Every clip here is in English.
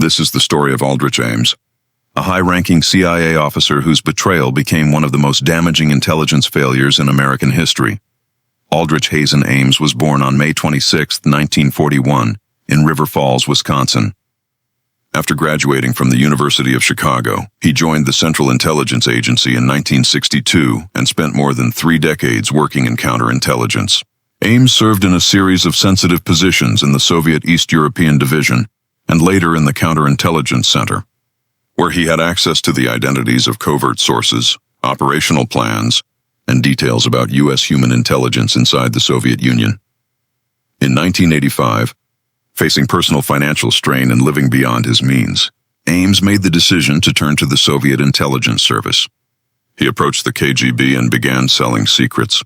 This is the story of Aldrich Ames, a high-ranking CIA officer whose betrayal became one of the most damaging intelligence failures in American history. Aldrich Hazen Ames was born on May 26, 1941, in River Falls, Wisconsin. After graduating from the University of Chicago, he joined the Central Intelligence Agency in 1962 and spent more than 3 decades working in counterintelligence. Ames served in a series of sensitive positions in the Soviet East European Division and later in the Counterintelligence Center, where he had access to the identities of covert sources, operational plans, and details about U.S. human intelligence inside the Soviet Union. In 1985, facing personal financial strain and living beyond his means, Ames made the decision to turn to the Soviet intelligence service. He approached the KGB and began selling secrets.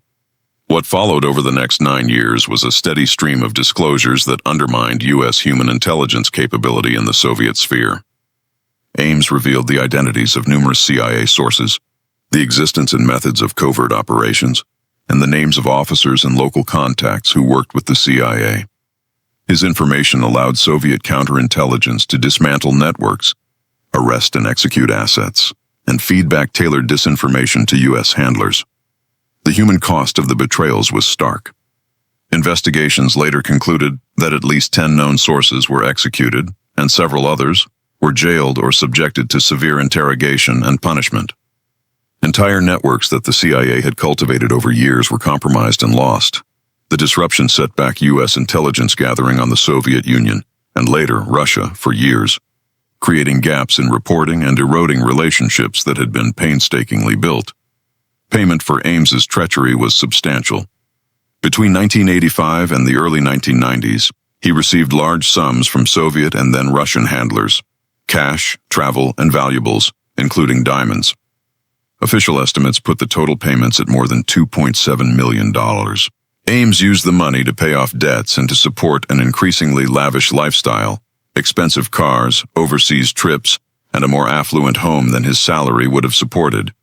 What followed over the next 9 years was a steady stream of disclosures that undermined U.S. human intelligence capability in the Soviet sphere. Ames revealed the identities of numerous CIA sources, the existence and methods of covert operations, and the names of officers and local contacts who worked with the CIA. His information allowed Soviet counterintelligence to dismantle networks, arrest and execute assets, and feed back tailored disinformation to U.S. handlers. The human cost of the betrayals was stark. Investigations later concluded that at least 10 known sources were executed, and several others were jailed or subjected to severe interrogation and punishment. Entire networks that the CIA had cultivated over years were compromised and lost. The disruption set back U.S. intelligence gathering on the Soviet Union, and later Russia, for years, creating gaps in reporting and eroding relationships that had been painstakingly built. Payment for Ames's treachery was substantial. Between 1985 and the early 1990s, he received large sums from Soviet and then Russian handlers, cash, travel, and valuables, including diamonds. Official estimates put the total payments at more than $2.7 million. Ames used the money to pay off debts and to support an increasingly lavish lifestyle, expensive cars, overseas trips, and a more affluent home than his salary would have supported.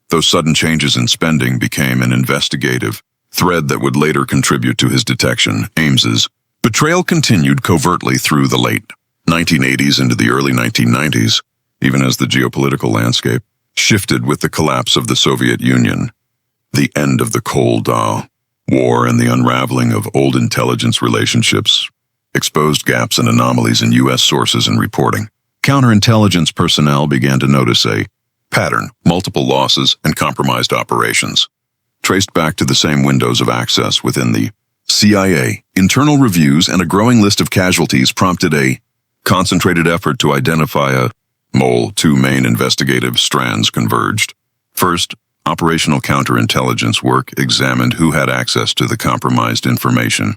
Those sudden changes in spending became an investigative thread that would later contribute to his detection. Ames's betrayal continued covertly through the late 1980s into the early 1990s, even as the geopolitical landscape shifted with the collapse of the Soviet Union. The end of the Cold War and the unraveling of old intelligence relationships exposed gaps and anomalies in U.S. sources and reporting. Counterintelligence personnel began to notice a pattern, multiple losses, and compromised operations, traced back to the same windows of access within the CIA. Internal reviews and a growing list of casualties prompted a concentrated effort to identify a mole. 2 main investigative strands converged. First, operational counterintelligence work examined who had access to the compromised information.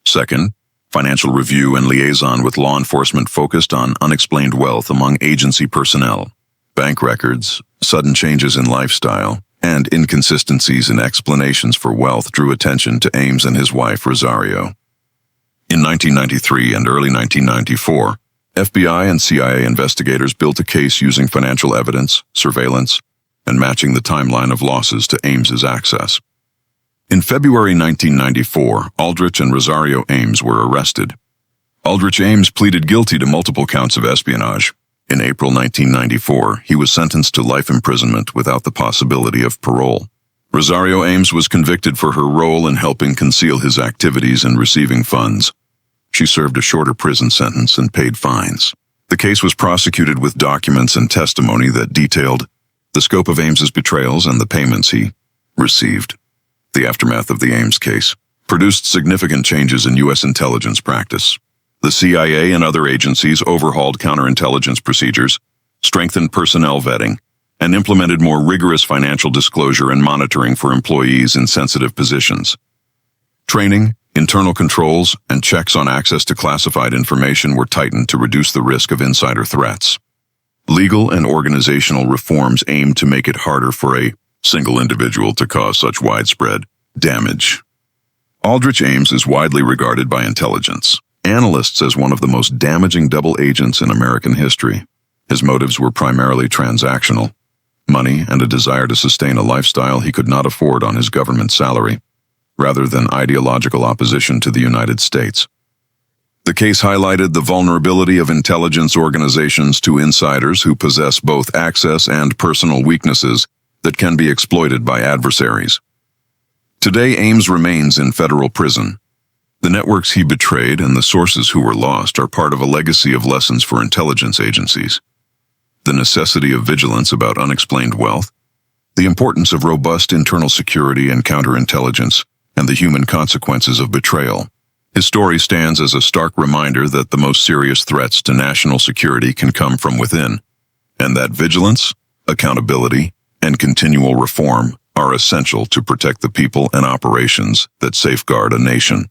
Second, financial review and liaison with law enforcement focused on unexplained wealth among agency personnel. Bank records, sudden changes in lifestyle, and inconsistencies in explanations for wealth drew attention to Ames and his wife, Rosario. In 1993 and early 1994, FBI and CIA investigators built a case using financial evidence, surveillance, and matching the timeline of losses to Ames's access. In February 1994, Aldrich and Rosario Ames were arrested. Aldrich Ames pleaded guilty to multiple counts of espionage. In April 1994, he was sentenced to life imprisonment without the possibility of parole. Rosario Ames was convicted for her role in helping conceal his activities and receiving funds. She served a shorter prison sentence and paid fines. The case was prosecuted with documents and testimony that detailed the scope of Ames's betrayals and the payments he received. The aftermath of the Ames case produced significant changes in U.S. intelligence practice. The CIA and other agencies overhauled counterintelligence procedures, strengthened personnel vetting, and implemented more rigorous financial disclosure and monitoring for employees in sensitive positions. Training, internal controls, and checks on access to classified information were tightened to reduce the risk of insider threats. Legal and organizational reforms aimed to make it harder for a single individual to cause such widespread damage. Aldrich Ames is widely regarded by intelligence analysts as one of the most damaging double agents in American history. His motives were primarily transactional, money and a desire to sustain a lifestyle he could not afford on his government salary, rather than ideological opposition to the United States. The case highlighted the vulnerability of intelligence organizations to insiders who possess both access and personal weaknesses that can be exploited by adversaries. Today, Ames remains in federal prison. The networks he betrayed and the sources who were lost are part of a legacy of lessons for intelligence agencies. The necessity of vigilance about unexplained wealth, the importance of robust internal security and counterintelligence, and the human consequences of betrayal. His story stands as a stark reminder that the most serious threats to national security can come from within, and that vigilance, accountability, and continual reform are essential to protect the people and operations that safeguard a nation.